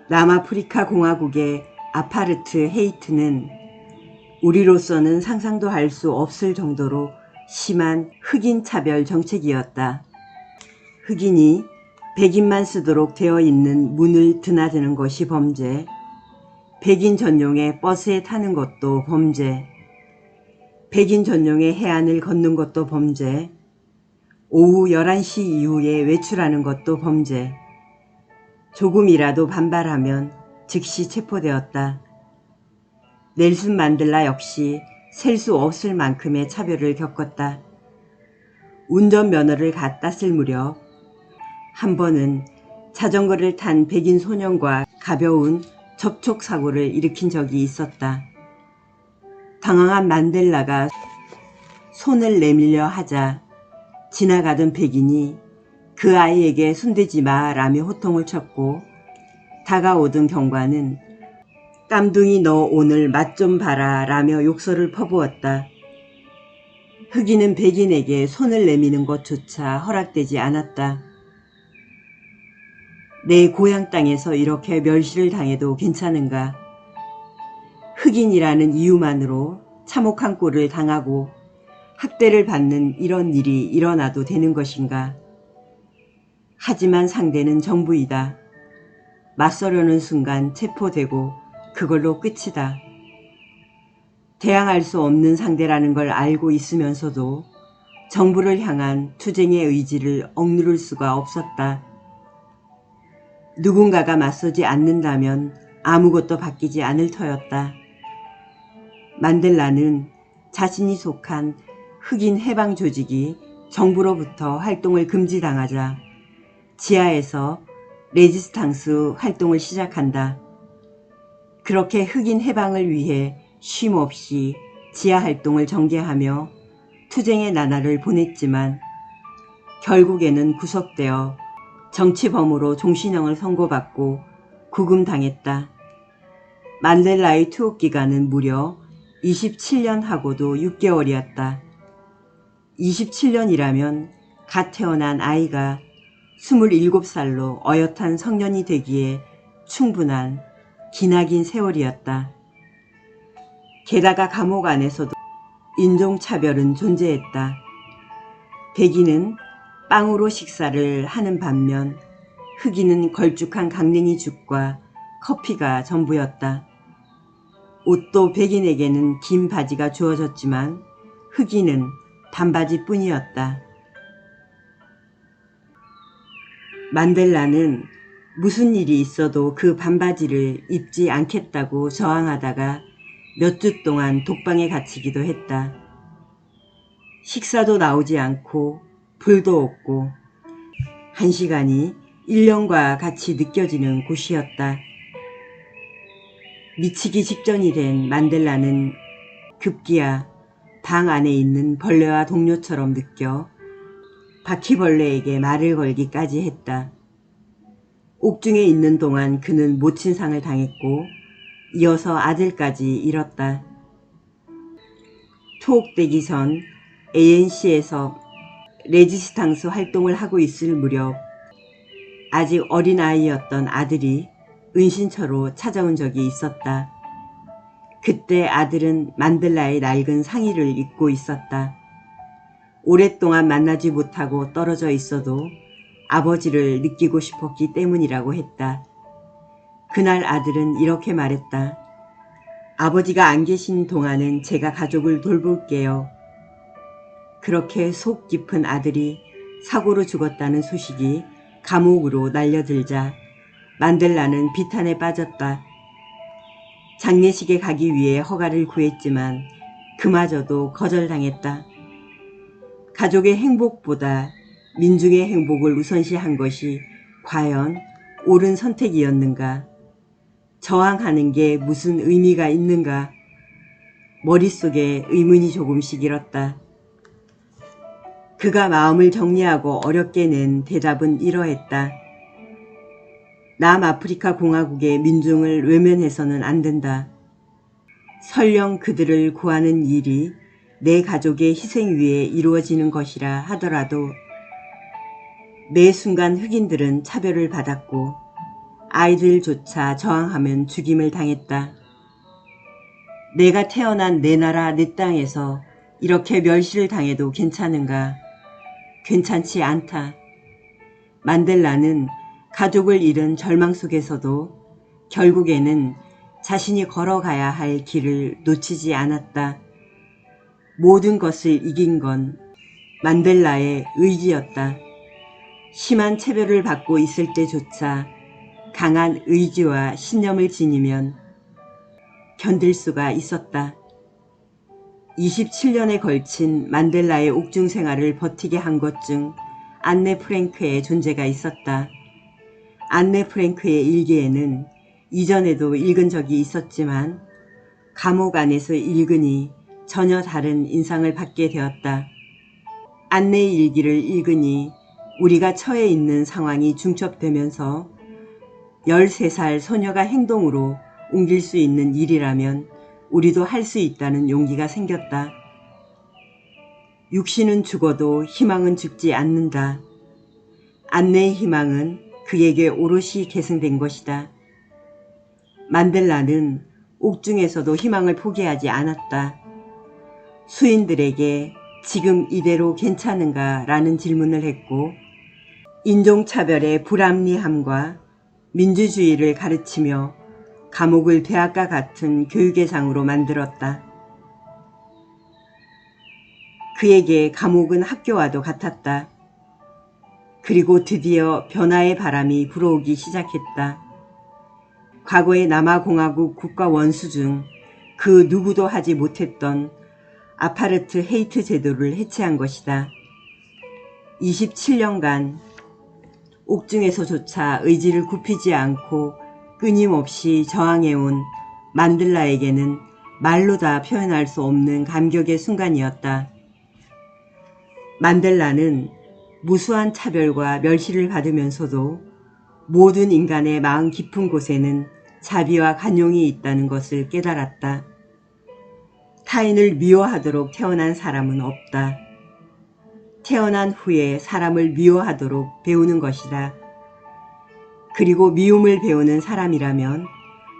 남아프리카 공화국의 아파르트 헤이트는 우리로서는 상상도 할 수 없을 정도로 심한 흑인 차별 정책이었다. 흑인이 백인만 쓰도록 되어 있는 문을 드나드는 것이 범죄, 백인 전용의 버스에 타는 것도 범죄, 백인 전용의 해안을 걷는 것도 범죄, 오후 11시 이후에 외출하는 것도 범죄. 조금이라도 반발하면 즉시 체포되었다. 넬슨 만델라 역시 셀 수 없을 만큼의 차별을 겪었다. 운전면허를 갓 땄을 무렵 한 번은 자전거를 탄 백인 소년과 가벼운 접촉사고를 일으킨 적이 있었다. 당황한 만델라가 손을 내밀려 하자 지나가던 백인이 그 아이에게 손대지 마 라며 호통을 쳤고, 다가오던 경관은 깜둥이 너 오늘 맛 좀 봐라 라며 욕설을 퍼부었다. 흑인은 백인에게 손을 내미는 것조차 허락되지 않았다. 내 고향 땅에서 이렇게 멸시를 당해도 괜찮은가? 흑인이라는 이유만으로 참혹한 꼴을 당하고 학대를 받는 이런 일이 일어나도 되는 것인가? 하지만 상대는 정부이다. 맞서려는 순간 체포되고 그걸로 끝이다. 대항할 수 없는 상대라는 걸 알고 있으면서도 정부를 향한 투쟁의 의지를 억누를 수가 없었다. 누군가가 맞서지 않는다면 아무것도 바뀌지 않을 터였다. 만델라는 자신이 속한 흑인 해방 조직이 정부로부터 활동을 금지당하자 지하에서 레지스탕스 활동을 시작한다. 그렇게 흑인 해방을 위해 쉼없이 지하 활동을 전개하며 투쟁의 나날을 보냈지만 결국에는 구속되어 정치범으로 종신형을 선고받고 구금당했다. 만델라의 투옥 기간은 무려 27년하고도 6개월이었다. 27년이라면 갓 태어난 아이가 27살로 어엿한 성년이 되기에 충분한 기나긴 세월이었다. 게다가 감옥 안에서도 인종차별은 존재했다. 백인은 빵으로 식사를 하는 반면 흑인은 걸쭉한 강냉이 죽과 커피가 전부였다. 옷도 백인에게는 긴 바지가 주어졌지만 흑인은 반바지뿐이었다. 만델라는 무슨 일이 있어도 그 반바지를 입지 않겠다고 저항하다가 몇 주 동안 독방에 갇히기도 했다. 식사도 나오지 않고 불도 없고 1시간이 1년과 같이 느껴지는 곳이었다. 미치기 직전이 된 만델라는 급기야 방 안에 있는 벌레와 동료처럼 느껴 바퀴벌레에게 말을 걸기까지 했다. 옥중에 있는 동안 그는 모친상을 당했고 이어서 아들까지 잃었다. 투옥되기 전 ANC에서 레지스탕스 활동을 하고 있을 무렵 아직 어린아이였던 아들이 은신처로 찾아온 적이 있었다. 그때 아들은 만델라의 낡은 상의를 입고 있었다. 오랫동안 만나지 못하고 떨어져 있어도 아버지를 느끼고 싶었기 때문이라고 했다. 그날 아들은 이렇게 말했다. 아버지가 안 계신 동안은 제가 가족을 돌볼게요. 그렇게 속 깊은 아들이 사고로 죽었다는 소식이 감옥으로 날려들자 만델라는 비탄에 빠졌다. 장례식에 가기 위해 허가를 구했지만 그마저도 거절당했다. 가족의 행복보다 민중의 행복을 우선시한 것이 과연 옳은 선택이었는가? 저항하는 게 무슨 의미가 있는가? 머릿속에 의문이 조금씩 일었다. 그가 마음을 정리하고 어렵게 낸 대답은 이러했다. 남아프리카 공화국의 민중을 외면해서는 안 된다. 설령 그들을 구하는 일이 내 가족의 희생 위에 이루어지는 것이라 하더라도 매 순간 흑인들은 차별을 받았고 아이들조차 저항하면 죽임을 당했다. 내가 태어난 내 나라 내 땅에서 이렇게 멸시를 당해도 괜찮은가? 괜찮지 않다. 만델라는 가족을 잃은 절망 속에서도 결국에는 자신이 걸어가야 할 길을 놓치지 않았다. 모든 것을 이긴 건 만델라의 의지였다. 심한 차별을 받고 있을 때조차 강한 의지와 신념을 지니면 견딜 수가 있었다. 27년에 걸친 만델라의 옥중 생활을 버티게 한 것 중 안네 프랭크의 존재가 있었다. 안네 프랭크의 일기에는 이전에도 읽은 적이 있었지만 감옥 안에서 읽으니 전혀 다른 인상을 받게 되었다. 안네의 일기를 읽으니 우리가 처해 있는 상황이 중첩되면서 13살 소녀가 행동으로 옮길 수 있는 일이라면 우리도 할 수 있다는 용기가 생겼다. 육신은 죽어도 희망은 죽지 않는다. 안네의 희망은 그에게 오롯이 계승된 것이다. 만델라는 옥중에서도 희망을 포기하지 않았다. 수인들에게 지금 이대로 괜찮은가 라는 질문을 했고 인종차별의 불합리함과 민주주의를 가르치며 감옥을 대학과 같은 교육의 장으로 만들었다. 그에게 감옥은 학교와도 같았다. 그리고 드디어 변화의 바람이 불어오기 시작했다. 과거의 남아공화국 국가 원수 중 그 누구도 하지 못했던 아파르트 헤이트 제도를 해체한 것이다. 27년간 옥중에서조차 의지를 굽히지 않고 끊임없이 저항해온 만델라에게는 말로 다 표현할 수 없는 감격의 순간이었다. 만델라는 무수한 차별과 멸시를 받으면서도 모든 인간의 마음 깊은 곳에는 자비와 간용이 있다는 것을 깨달았다. 타인을 미워하도록 태어난 사람은 없다. 태어난 후에 사람을 미워하도록 배우는 것이다. 그리고 미움을 배우는 사람이라면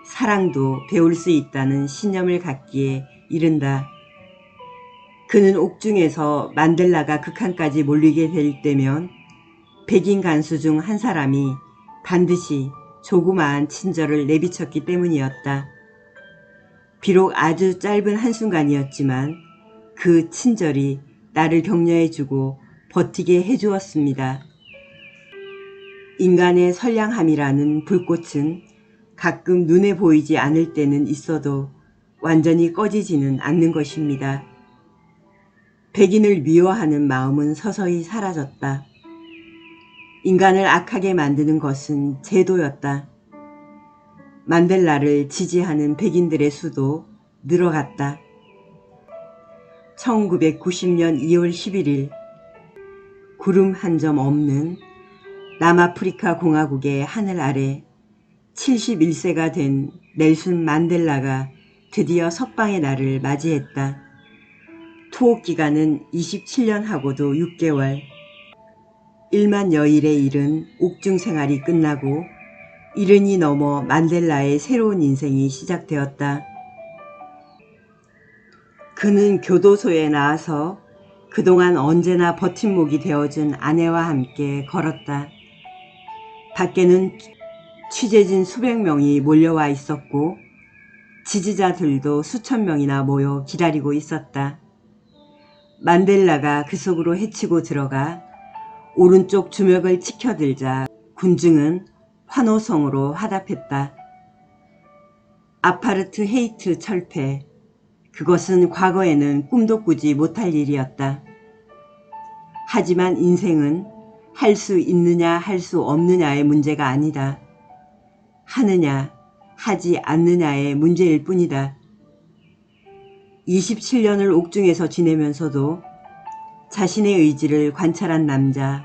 사랑도 배울 수 있다는 신념을 갖기에 이른다. 그는 옥중에서 만델라가 극한까지 몰리게 될 때면 백인 간수 중 한 사람이 반드시 조그마한 친절을 내비쳤기 때문이었다. 비록 아주 짧은 한순간이었지만 그 친절이 나를 격려해주고 버티게 해주었습니다. 인간의 선량함이라는 불꽃은 가끔 눈에 보이지 않을 때는 있어도 완전히 꺼지지는 않는 것입니다. 백인을 미워하는 마음은 서서히 사라졌다. 인간을 악하게 만드는 것은 제도였다. 만델라를 지지하는 백인들의 수도 늘어갔다. 1990년 2월 11일 구름 한 점 없는 남아프리카 공화국의 하늘 아래 71세가 된 넬슨 만델라가 드디어 석방의 날을 맞이했다. 투옥 기간은 27년하고도 6개월. 1만 여일에 이른 옥중 생활이 끝나고 70이 넘어 만델라의 새로운 인생이 시작되었다. 그는 교도소에 나와서 그동안 언제나 버팀목이 되어준 아내와 함께 걸었다. 밖에는 취재진 수백 명이 몰려와 있었고 지지자들도 수천 명이나 모여 기다리고 있었다. 만델라가 그 속으로 헤치고 들어가 오른쪽 주먹을 치켜들자 군중은 환호성으로 화답했다. 아파르트 헤이트 철폐. 그것은 과거에는 꿈도 꾸지 못할 일이었다. 하지만 인생은 할 수 있느냐 할 수 없느냐의 문제가 아니다. 하느냐 하지 않느냐의 문제일 뿐이다. 27년을 옥중에서 지내면서도 자신의 의지를 관찰한 남자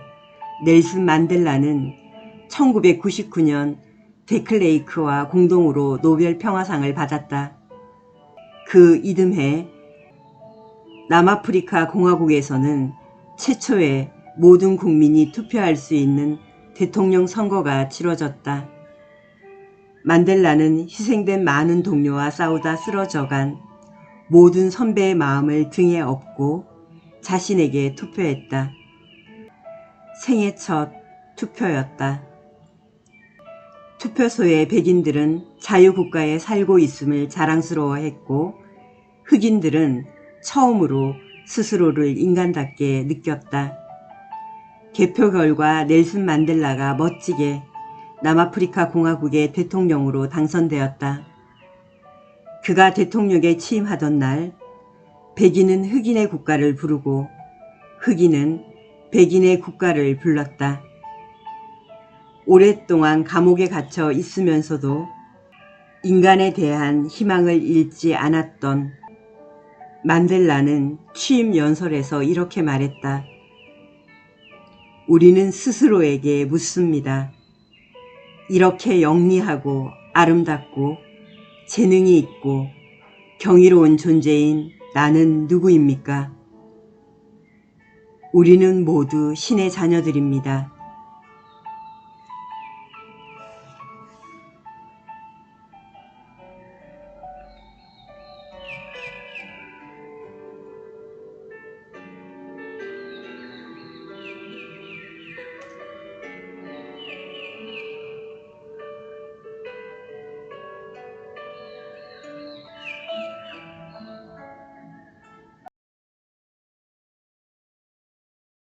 넬슨 만델라는 1999년 데클레이크와 공동으로 노벨 평화상을 받았다. 그 이듬해 남아프리카 공화국에서는 최초의 모든 국민이 투표할 수 있는 대통령 선거가 치러졌다. 만델라는 희생된 많은 동료와 싸우다 쓰러져간 모든 선배의 마음을 등에 업고 자신에게 투표했다. 생애 첫 투표였다. 투표소의 백인들은 자유국가에 살고 있음을 자랑스러워했고 흑인들은 처음으로 스스로를 인간답게 느꼈다. 개표 결과 넬슨 만델라가 멋지게 남아프리카 공화국의 대통령으로 당선되었다. 그가 대통령에 취임하던 날 백인은 흑인의 국가를 부르고 흑인은 백인의 국가를 불렀다. 오랫동안 감옥에 갇혀 있으면서도 인간에 대한 희망을 잃지 않았던 만델라는 취임 연설에서 이렇게 말했다. 우리는 스스로에게 묻습니다. 이렇게 영리하고 아름답고 재능이 있고 경이로운 존재인 나는 누구입니까? 우리는 모두 신의 자녀들입니다.